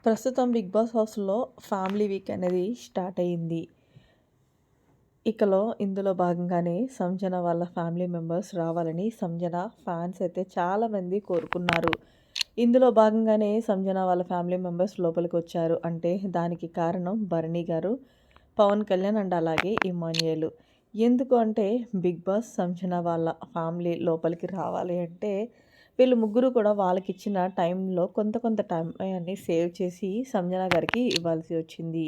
ప్రస్తుతం 'big boss' హౌస్‌లో family week అనేది స్టార్ట్ అయింది. ఇందులో భాగంగానే సంజన వాళ్ళ ఫ్యామిలీ మెంబర్స్ రావాలని సంజన ఫ్యాన్స్ అయితే చాలామంది కోరుకున్నారు. ఇందులో భాగంగానే సంజన వాళ్ళ ఫ్యామిలీ మెంబర్స్ లోపలికొచ్చారు. అంటే దానికి కారణం భరణి గారు, పవన్ కళ్యాణ్ అండ్ అలాగే ఇమ్మాన్యుయేల్. ఎందుకు అంటే 'బిగ్ బాస్' సంజన వాళ్ళ ఫ్యామిలీ లోపలికి రావాలి అంటే వీళ్ళు ముగ్గురు కూడా వాళ్ళకిచ్చిన టైంలో కొంత కొంత టైంని సేవ్ చేసి సంజన గారికి ఇవ్వాల్సి వచ్చింది.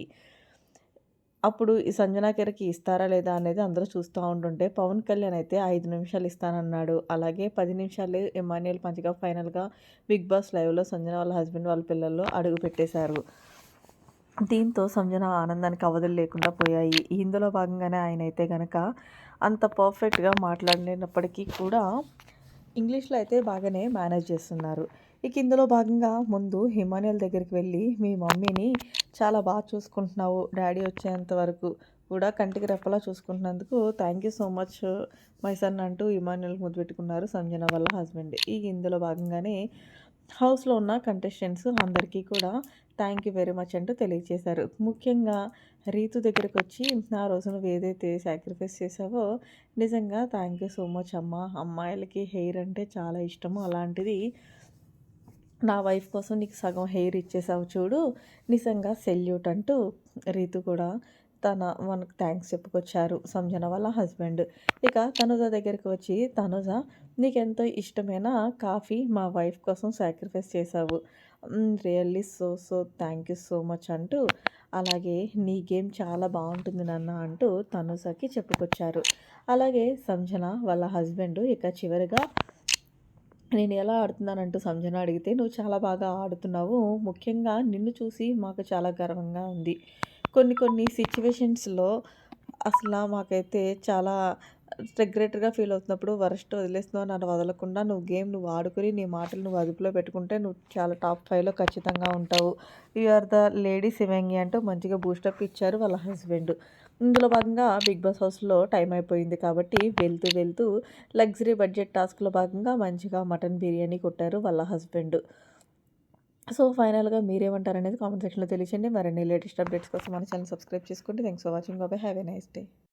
అప్పుడు ఈ సంజన గారికి ఇస్తారా లేదా అనేది అందరూ చూస్తూ ఉంటుంటే పవన్ కళ్యాణ్ అయితే 5 నిమిషాలు ఇస్తానన్నాడు. అలాగే 10 నిమిషాలు ఇమ్మాన్యుయేల్ పంచగా ఫైనల్‌గా 'బిగ్ బాస్' లైవ్‌లో సంజన వాళ్ళ హస్బెండ్ వాళ్ళ పిల్లలు అడుగుపెట్టేశారు. దీంతో సంజన ఆనందానికి అవధులు లేకుండా పోయాయి. ఇందులో భాగంగానే ఆయనైతే గనక అంత పర్ఫెక్ట్‌గా మాట్లాడలేనప్పటికీ కూడా ఇంగ్లీష్‌లో అయితే బాగానే మేనేజ్ చేస్తున్నారు. ఇందులో భాగంగా ముందు హిమానియల్ దగ్గరికి వెళ్ళి, "మీ మమ్మీని చాలా బాగా చూసుకుంటున్నావు. డ్యాడీ వచ్చేంత వరకు కూడా కంటికి రెప్పలా చూసుకుంటున్నందుకు thank you so much my son" అంటూ ఇమాన్యుయల్‌కి ముద్దు పెట్టుకున్నారు సంజన వాళ్ళ హస్బెండ్. ఇందులో భాగంగానే హౌస్‌లో ఉన్న కంటెస్టెంట్స్ అందరికీ కూడా థ్యాంక్ యూ వెరీ మచ్ అంటూ తెలియజేశారు. ముఖ్యంగా రీతు దగ్గరకొచ్చి, "ఆ రోజు నువ్వు ఏదైతే సాక్రిఫైస్ చేశావో నిజంగా థ్యాంక్ యూ సో మచ్ అమ్మా. అమ్మాయిలకి హెయిర్ అంటే చాలా ఇష్టము. అలాంటిది నా వైఫ్ కోసం నీకు సగం హెయిర్ ఇచ్చేసావు చూడు. నిజంగా సెల్యూట్" అంటూ రీతు కూడా మనకు థ్యాంక్స్ చెప్పుకొచ్చారు సంజన వాళ్ళ హస్బెండ్. తనుజ దగ్గరికి వచ్చి, "తనుజ నీకెంతో ఇష్టమైన కాఫీ మా వైఫ్ కోసం సాక్రిఫైస్ చేశావు. Really so so thank you so much" అంటూ, అలాగే "నీ గేమ్ చాలా బాగుంటుంది నాన్న" అంటూ తనుజకి చెప్పుకొచ్చారు. అలాగే సంజన వాళ్ళ హస్బెండ్ చివరిగా, "నేను ఎలా ఆడుతున్నానంటూ సంజన అడిగితే, "నువ్వు చాలా బాగా ఆడుతున్నావు. ముఖ్యంగా నిన్ను చూసి మాకు చాలా గర్వంగా ఉంది. కొన్ని కొన్ని సిట్యుయేషన్స్‌లో మాకైతే చాలా రిగ్రెట్‌గా ఫీల్ అవుతున్నప్పుడు వరస్ట్ వదిలేస్తున్నావు. నన్ను వదలకుండా నువ్వు ఆడుకొని నీ మాటలు నువ్వు అదుపులో పెట్టుకుంటే నువ్వు చాలా టాప్ 5లో ఖచ్చితంగా ఉంటావు. యూ ఆర్ ద లేడీ శివంగి" అంటూ మంచిగా బూస్టప్ ఇచ్చారు వాళ్ళ హస్బెండ్. ఇందులో భాగంగా 'బిగ్ బాస్' హౌస్‌లో టైం అయిపోయింది కాబట్టి వెళ్తూ వెళ్తూ లగ్జరీ బడ్జెట్ టాస్క్‌లో భాగంగా మంచిగా మటన్ బిర్యానీ కొట్టారు వాళ్ళ హస్బెండ్. సో, ఫైనల్‌గా మీరేమంటారనేది కామెంట్ సెక్షన్‌లో తెలియచేయండి. మరిన్ని లేటెస్ట్ అప్డేట్స్ కోసం మన ఛానెల్ సబ్స్క్రైబ్ చేసుకోండి. Thanks for watching. By by. Have a nice day.